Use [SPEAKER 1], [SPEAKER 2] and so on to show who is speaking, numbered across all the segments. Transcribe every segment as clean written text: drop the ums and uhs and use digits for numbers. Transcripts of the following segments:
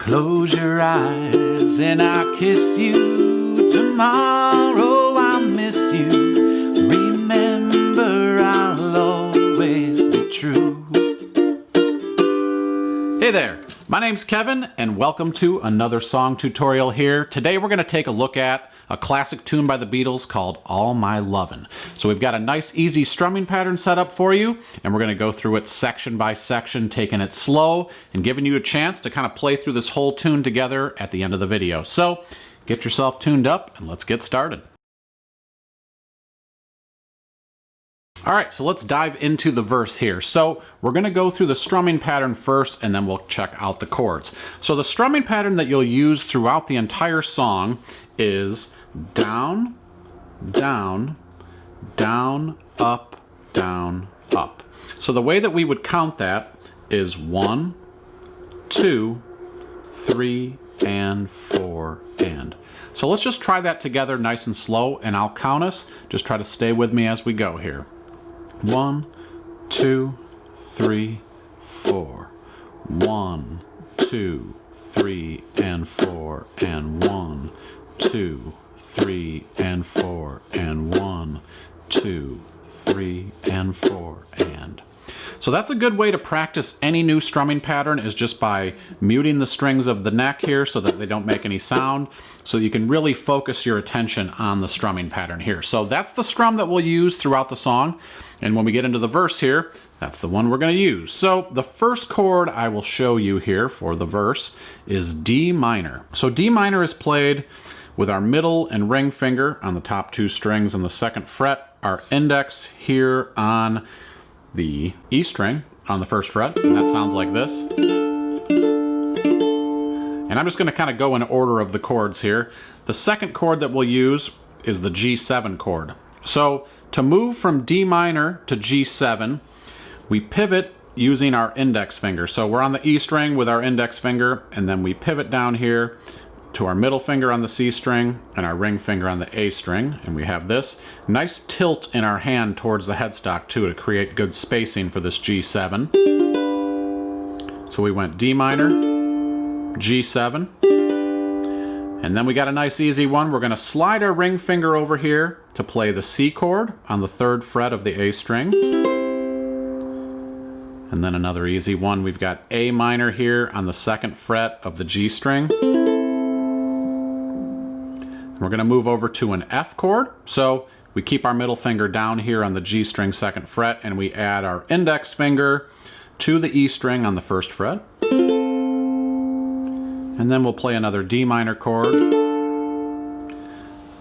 [SPEAKER 1] Close your eyes and I'll kiss you. Tomorrow I'll miss you. Remember, I'll always be true. Hey there, my name's Kevin and welcome to another song tutorial here. Today we're going to take a look at a classic tune by the Beatles called All My Lovin'. So we've got a nice easy strumming pattern set up for you, and we're going to go through it section by section, taking it slow and giving you a chance to kind of play through this whole tune together at the end of the video. So get yourself tuned up and let's get started. All right, so let's dive into the verse here. So we're going to go through the strumming pattern first, and then we'll check out the chords. So the strumming pattern that you'll use throughout the entire song is down, down, down, up, down, up. So the way that we would count that is 1, 2, 3, and 4, and. So let's just try that together nice and slow, and I'll count us. Just try to stay with me as we go here. 1, 2, 3, 4. 1, 2, 3, and 4, and 1, 2, 3, and 4, and 1, 2, 3, and 4, and. So that's a good way to practice any new strumming pattern, is just by muting the strings of the neck here so that they don't make any sound, so you can really focus your attention on the strumming pattern here. So that's the strum that we'll use throughout the song, and when we get into the verse here, that's the one we're going to use. So the first chord I will show you here for the verse is D minor. So D minor is played with our middle and ring finger on the top 2 strings on the 2nd fret, our index here on the E string on the 1st fret, and that sounds like this. And I'm just going to kind of go in order of the chords here. The second chord that we'll use is the G7 chord. So to move from D minor to G7, we pivot using our index finger. So we're on the E string with our index finger, and then we pivot down here to our middle finger on the C string and our ring finger on the A string, and we have this nice tilt in our hand towards the headstock too to create good spacing for this G7. So we went D minor, G7, and then we got a nice easy one. We're going to slide our ring finger over here to play the C chord on the 3rd fret of the A string. And then another easy one, we've got A minor here on the 2nd fret of the G string. We're going to move over to an F chord. So we keep our middle finger down here on the G string 2nd fret, and we add our index finger to the E string on the 1st fret. And then we'll play another D minor chord.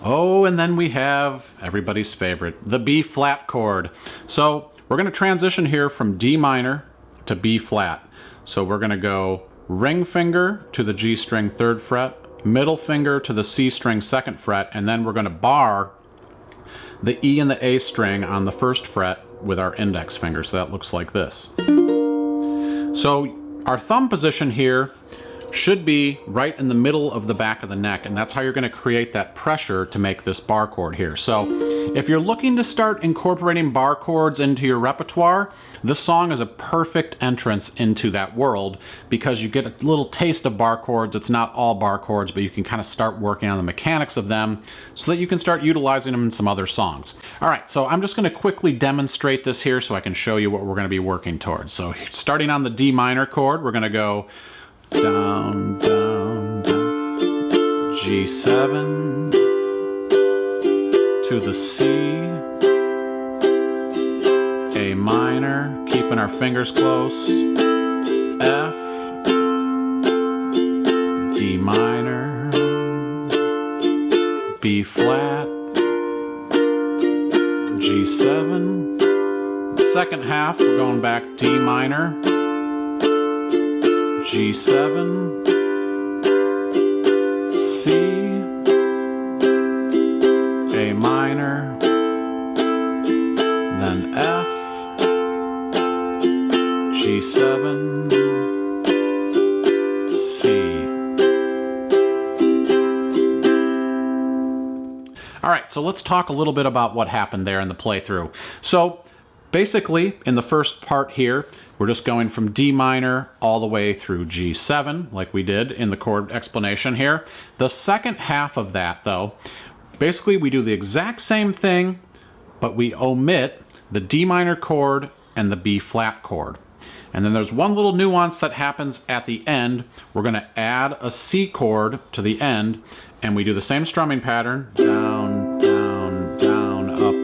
[SPEAKER 1] Oh, and then we have everybody's favorite, the B flat chord. So we're going to transition here from D minor to B flat. So we're going to go ring finger to the G string 3rd fret, middle finger to the C string 2nd fret, and then we're going to bar the E and the A string on the 1st fret with our index finger. So that looks like this. So our thumb position here should be right in the middle of the back of the neck, and that's how you're going to create that pressure to make this bar chord here. So if you're looking to start incorporating bar chords into your repertoire, this song is a perfect entrance into that world, because you get a little taste of bar chords. It's not all bar chords, but you can kind of start working on the mechanics of them so that you can start utilizing them in some other songs. All right, so I'm just going to quickly demonstrate this here so I can show you what we're going to be working towards. So starting on the D minor chord, we're going to go down, down, down, G7 to the C, A minor, keeping our fingers close, F, D minor, B flat, G7. Second half, we're going back D minor, G7, C, A minor, then F, G7, C. All right, so let's talk a little bit about what happened there in the playthrough. So basically, in the first part here, we're just going from D minor all the way through G7, like we did in the chord explanation here. The second half of that, though, basically we do the exact same thing, but we omit the D minor chord and the B flat chord. And then there's one little nuance that happens at the end. We're going to add a C chord to the end, and we do the same strumming pattern, down, down, down, up,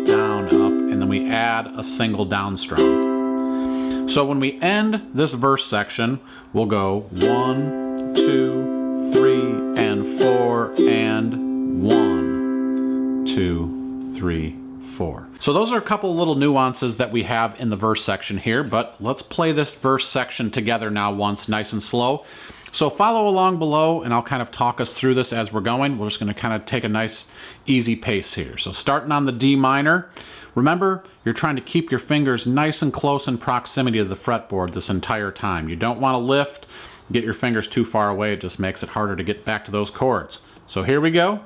[SPEAKER 1] and then we add a single down strum. So when we end this verse section, we'll go 1, 2, 3, and 4, and 1, 2, 3, 4. So those are a couple little nuances that we have in the verse section here, but let's play this verse section together now once, nice and slow. So follow along below and I'll kind of talk us through this as we're going. We're just going to kind of take a nice easy pace here. So starting on the D minor, remember you're trying to keep your fingers nice and close in proximity to the fretboard this entire time. You don't want to lift, get your fingers too far away. It just makes it harder to get back to those chords. So here we go.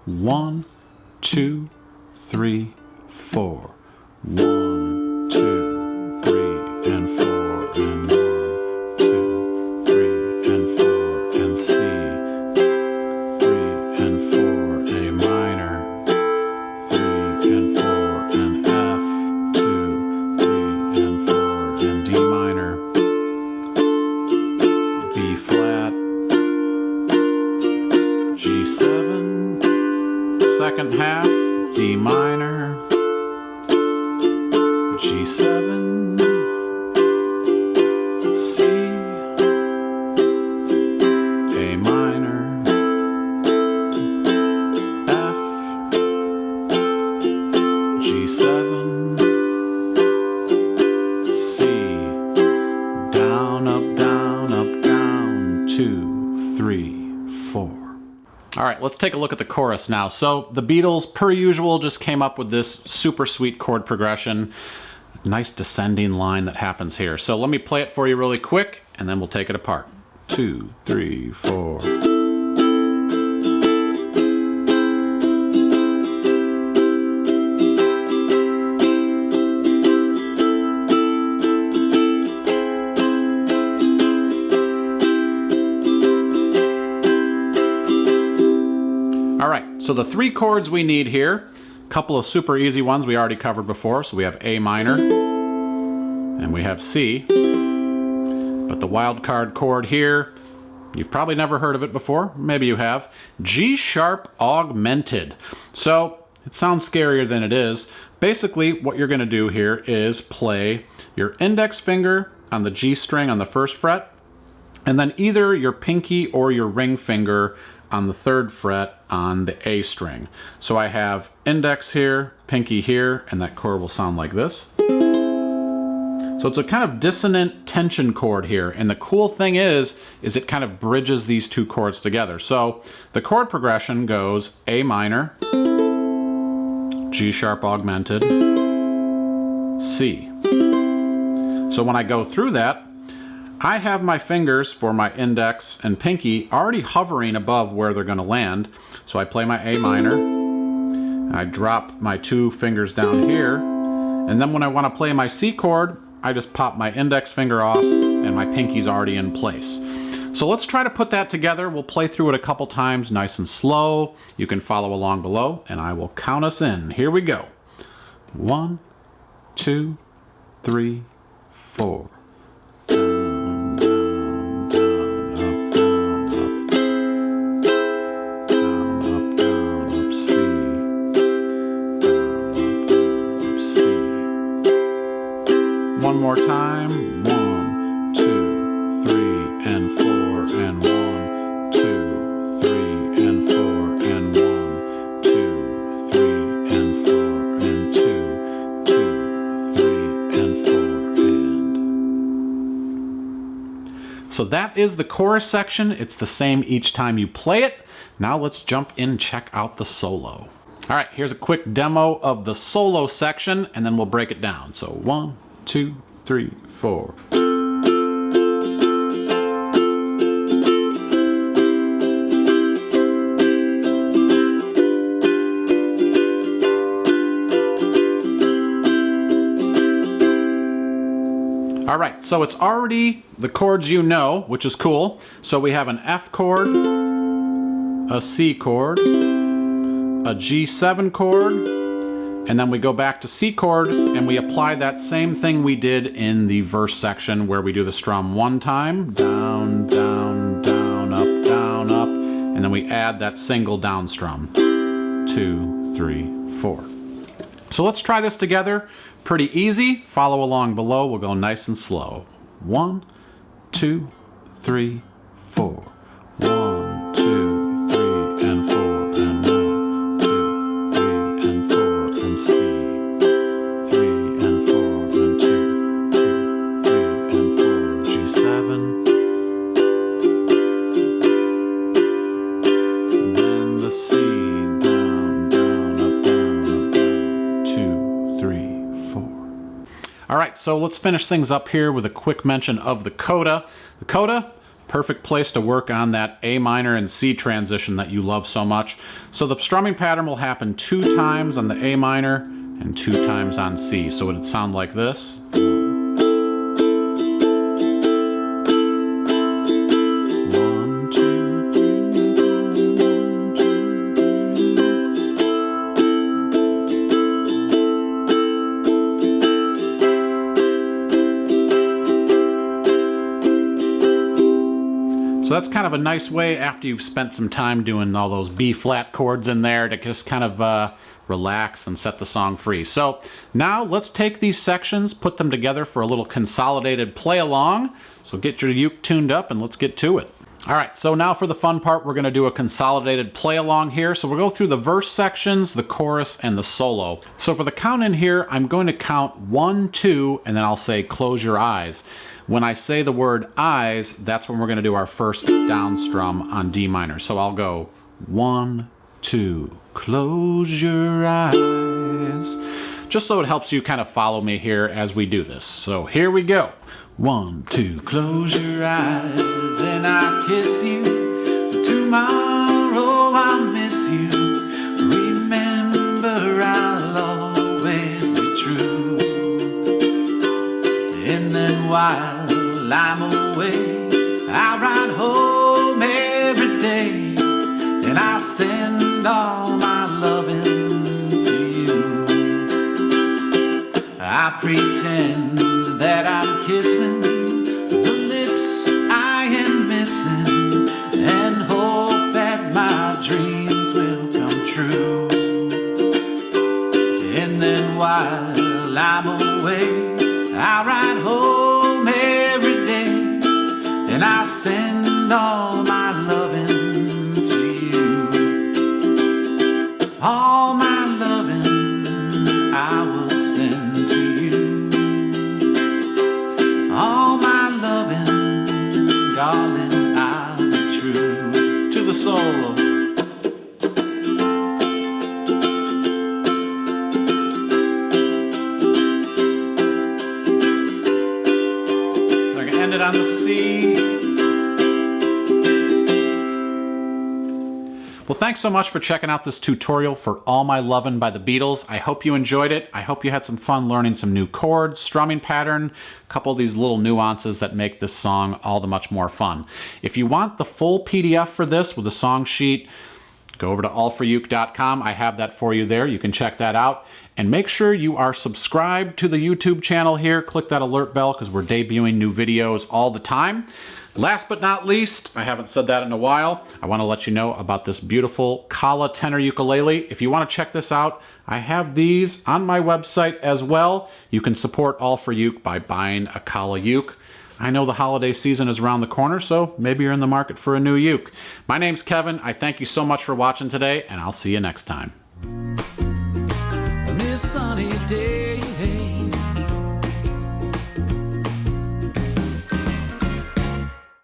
[SPEAKER 1] 1, 2, 3, 4. 1, 2, 3, and 4, and 1, 2, 3, and 4, and C, 3 and 4, A minor, 3 and 4, and F, 2, 3 and 4, and D minor, B flat, G7, second half, D minor, G7, C, A minor, F, G7, C, down, up, down, 2, 3, 4. All right, let's take a look at the chorus now. So the Beatles, per usual, just came up with this super sweet chord progression. Nice descending line that happens here. So let me play it for you really quick, and then we'll take it apart. 2, 3, 4. All right, so the 3 chords we need here, a couple of super easy ones we already covered before. So we have A minor, and we have C. But the wild card chord here, you've probably never heard of it before. Maybe you have. G sharp augmented. So it sounds scarier than it is. Basically, what you're going to do here is play your index finger on the G string on the 1st fret, and then either your pinky or your ring finger on the 3rd fret on the A string. So I have index here, pinky here, and that chord will sound like this. So it's a kind of dissonant tension chord here, and the cool thing is it kind of bridges these 2 chords together. So the chord progression goes A minor, G sharp augmented, C. So when I go through that, I have my fingers for my index and pinky already hovering above where they're going to land. So I play my A minor, I drop my 2 fingers down here, and then when I want to play my C chord, I just pop my index finger off and my pinky's already in place. So let's try to put that together. We'll play through it a couple times, nice and slow. You can follow along below, and I will count us in. Here we go. 1, 2, 3, 4. One more time. 1, 2, 3, and 4, and 1, 2, 3, and 4, and 1, 2, 3, and 4, and 2, 2, 3, and 4, and. So that is the chorus section. It's the same each time you play it. Now let's jump in and check out the solo. All right, here's a quick demo of the solo section, and then we'll break it down. So 1, 2, 3, 4. so it's already the chords you know, which is cool. So we have an F chord, a C chord, a G7 chord, and then we go back to C chord and we apply that same thing we did in the verse section where we do the strum one time, down, down, down, up, and then we add that single down strum. 2, 3, 4. So let's try this together. Pretty easy. Follow along below. We'll go nice and slow. 1, 2, 3, 4. 1, 2, 3, and 4, and 1, 2, 3, and 4, and C. 3 and 4, and 2, 2, 3, and 4, G7. Then the C, down, down, up, down, 2, 3, 4. All right, so let's finish things up here with a quick mention of the coda. The coda, perfect place to work on that A minor and C transition that you love so much. So the strumming pattern will happen 2 times on the A minor and 2 times on C. So it would sound like this. So that's kind of a nice way after you've spent some time doing all those B flat chords in there to just kind of relax and set the song free. So now let's take these sections, put them together for a little consolidated play along. So get your uke tuned up and let's get to it. All right, so now for the fun part, we're going to do a consolidated play along here. So we'll go through the verse sections, the chorus, and the solo. So for the count in here, I'm going to count 1, 2, and then I'll say close your eyes. When I say the word eyes, that's when we're going to do our first down strum on D minor. So I'll go 1, 2, close your eyes. Just so it helps you kind of follow me here as we do this. So here we go. 1, 2, close your eyes and I kiss you. Tomorrow I'll miss you. Remember I'll always be true. And then while I'm away, I ride home every day and I send all my loving to you. I pretend that I'm kissing the lips I am missing and hope that my dreams will come true. And then while I'm away, I ride home every day and I send all my loving to you. All my loving I will send to you. All my loving, darling, I'll be true. To the solo. We're gonna end it on the C. Well, thanks so much for checking out this tutorial for All My Lovin' by the Beatles. I hope you enjoyed it. I hope you had some fun learning some new chords, strumming pattern, a couple of these little nuances that make this song all the much more fun. If you want the full PDF for this with a song sheet, go over to allforuke.com. I have that for you there. You can check that out. And make sure you are subscribed to the YouTube channel here. Click that alert bell because we're debuting new videos all the time. Last but not least, I haven't said that in a while, I want to let you know about this beautiful Kala tenor ukulele. If you want to check this out, I have these on my website as well. You can support All for Uke by buying a Kala uke. I know the holiday season is around the corner, so maybe you're in the market for a new uke. My name's Kevin. I thank you so much for watching today, and I'll see you next time.